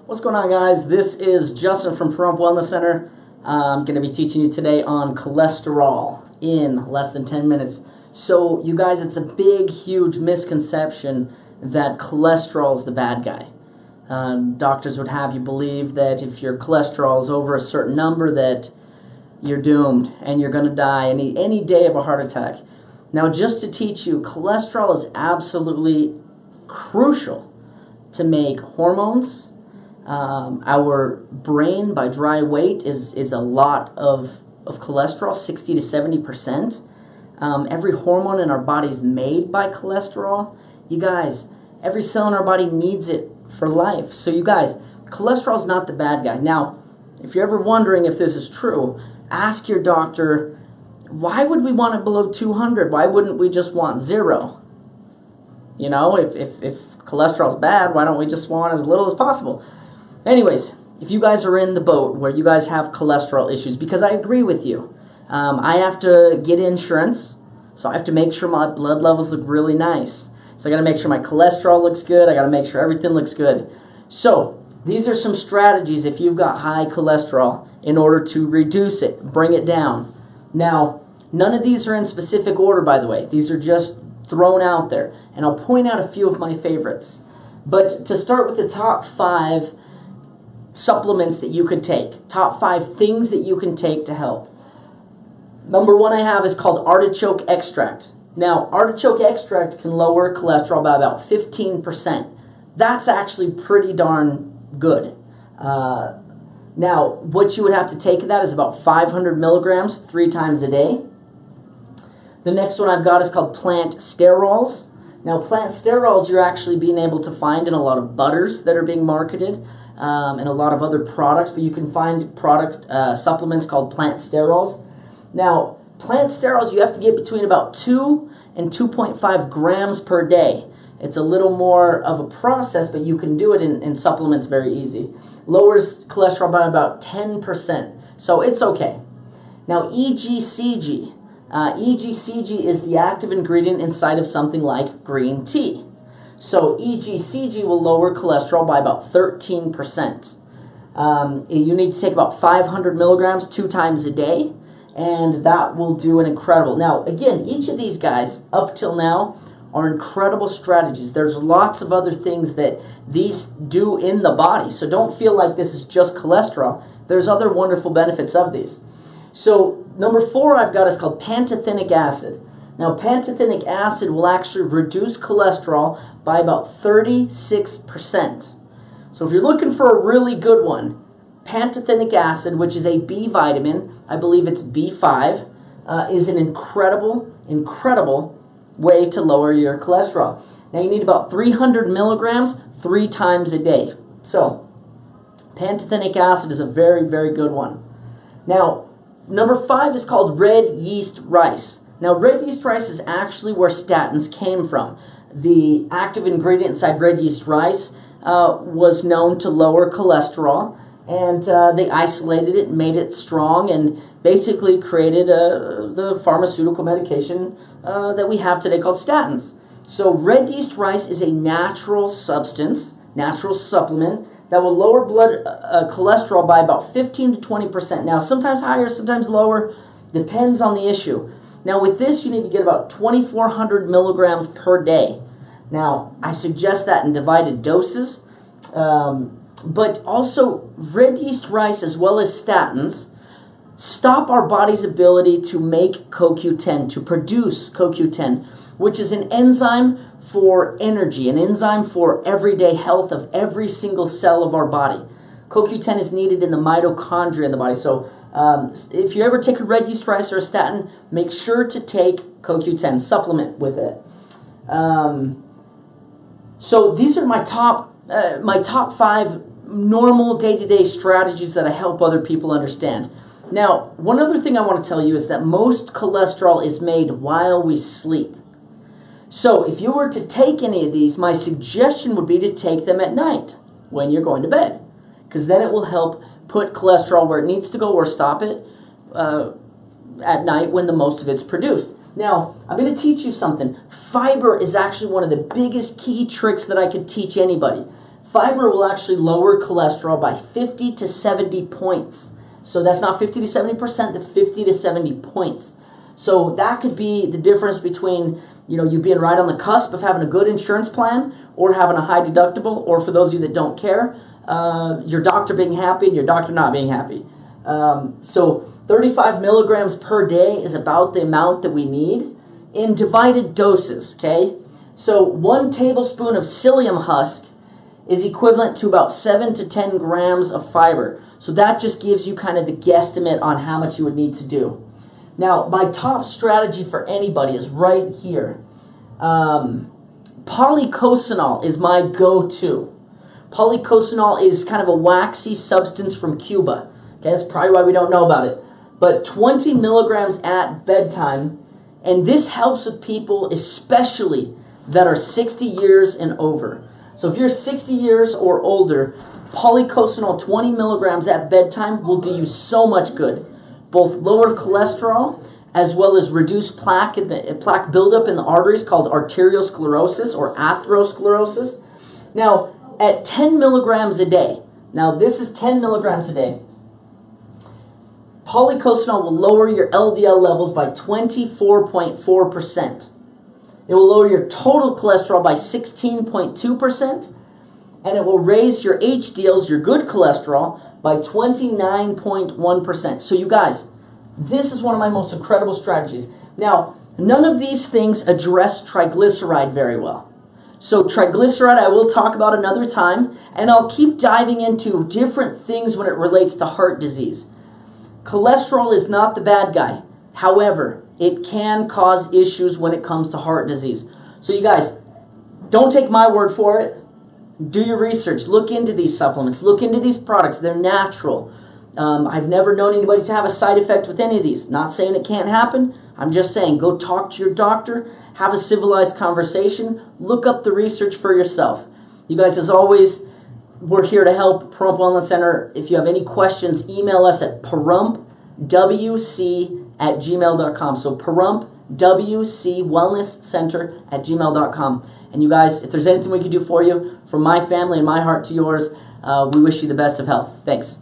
What's going on, guys? This is Justin from Pahrump Wellness Center. I'm going to be teaching you today on cholesterol in less than 10 minutes. So, you guys, it's a big, huge misconception that cholesterol is the bad guy. Doctors would have you believe that if your cholesterol is over a certain number that you're doomed and you're going to die any day of a heart attack. Now, just to teach you, cholesterol is absolutely crucial to make hormones. Our brain, by dry weight, is a lot of cholesterol, 60 to 70%. Every hormone in our body is made by cholesterol. You guys, every cell in our body needs it for life. So you guys, cholesterol is not the bad guy. Now, if you're ever wondering if this is true, ask your doctor, why would we want it below 200? Why wouldn't we just want 0? You know, if cholesterol's bad, why don't we just want as little as possible? Anyways, if you guys are in the boat where you guys have cholesterol issues, because I agree with you, I have to get insurance, so I have to make sure my blood levels look really nice. So I got to make sure my cholesterol looks good. I got to make sure everything looks good. So these are some strategies if you've got high cholesterol in order to reduce it, bring it down. Now, none of these are in specific order, by the way. These are just thrown out there, and I'll point out a few of my favorites. But to start with the top 5 supplements that you could take, top 5 things that you can take to help. Number 1 I have is called artichoke extract. Now, artichoke extract can lower cholesterol by about 15%. That's actually pretty darn good. Now, what you would have to take of that is about 500 milligrams 3 times a day. The next one I've got is called plant sterols. Now, plant sterols you're actually being able to find in a lot of butters that are being marketed and a lot of other products, but you can find supplements called plant sterols. Now, plant sterols you have to get between about 2 and 2.5 grams per day. It's a little more of a process, but you can do it in supplements very easy. Lowers cholesterol by about 10%, so it's okay. Now, EGCG. EGCG is the active ingredient inside of something like green tea. So EGCG will lower cholesterol by about 13%. You need to take about 500 milligrams 2 times a day, and that will do an incredible. Now, again, each of these guys, up till now, are incredible strategies. There's lots of other things that these do in the body, so don't feel like this is just cholesterol. There's other wonderful benefits of these. So, number 4 I've got is called pantothenic acid. Now, pantothenic acid will actually reduce cholesterol by about 36%. So if you're looking for a really good one, pantothenic acid, which is a B vitamin, I believe it's B5, is an incredible way to lower your cholesterol. Now, you need about 300 milligrams 3 times a day. So, pantothenic acid is a very, very good one. Now, number 5 is called red yeast rice. Now, red yeast rice is actually where statins came from. The active ingredient inside red yeast rice was known to lower cholesterol, and they isolated it and made it strong and basically created the pharmaceutical medication that we have today called statins. So red yeast rice is a natural substance, natural supplement that will lower blood cholesterol by about 15 to 20%. Now, sometimes higher, sometimes lower, depends on the issue. Now, with this, you need to get about 2,400 milligrams per day. Now, I suggest that in divided doses, but also red yeast rice as well as statins stop our body's ability to make CoQ10, to produce CoQ10, which is an enzyme for energy, an enzyme for everyday health of every single cell of our body. CoQ10 is needed in the mitochondria in the body. So if you ever take a red yeast rice or a statin, make sure to take CoQ10, supplement with it. So these are my top 5 normal day-to-day strategies that I help other people understand. Now, one other thing I want to tell you is that most cholesterol is made while we sleep. So if you were to take any of these, my suggestion would be to take them at night when you're going to bed, because then it will help put cholesterol where it needs to go or stop it at night when the most of it's produced. Now, I'm going to teach you something. Fiber is actually one of the biggest key tricks that I could teach anybody. Fiber will actually lower cholesterol by 50 to 70 points. So that's not 50 to 70%, that's 50 to 70 points. So that could be the difference between, you know, you being right on the cusp of having a good insurance plan or having a high deductible, or for those of you that don't care, your doctor being happy and your doctor not being happy. So 35 milligrams per day is about the amount that we need in divided doses, okay? So 1 tablespoon of psyllium husk is equivalent to about 7 to 10 grams of fiber. So that just gives you kind of the guesstimate on how much you would need to do. Now, my top strategy for anybody is right here. Polycosanol is my go-to. Polycosanol is kind of a waxy substance from Cuba. Okay, that's probably why we don't know about it. But 20 milligrams at bedtime, and this helps with people especially that are 60 years and over. So if you're 60 years or older, polycosanol 20 milligrams at bedtime will do you so much good. Both lower cholesterol as well as reduce plaque buildup in the arteries called arteriosclerosis or atherosclerosis. Now, at 10 milligrams a day, now this is 10 milligrams a day, polycosanol will lower your LDL levels by 24.4%. It will lower your total cholesterol by 16.2%, and it will raise your HDLs, your good cholesterol, by 29.1%. So you guys, this is one of my most incredible strategies. Now, none of these things address triglyceride very well. So triglyceride I will talk about another time, and I'll keep diving into different things when it relates to heart disease. Cholesterol is not the bad guy. However, it can cause issues when it comes to heart disease. So you guys, don't take my word for it. Do your research. Look into these supplements. Look into these products. They're natural. I've never known anybody to have a side effect with any of these. Not saying it can't happen. I'm just saying go talk to your doctor. Have a civilized conversation. Look up the research for yourself. You guys, as always, we're here to help. Pahrump Wellness Center. If you have any questions, email us at PahrumpWC@gmail.com. So PahrumpWCWellnessCenter@gmail.com. And you guys, if there's anything we can do for you, from my family and my heart to yours, we wish you the best of health. Thanks.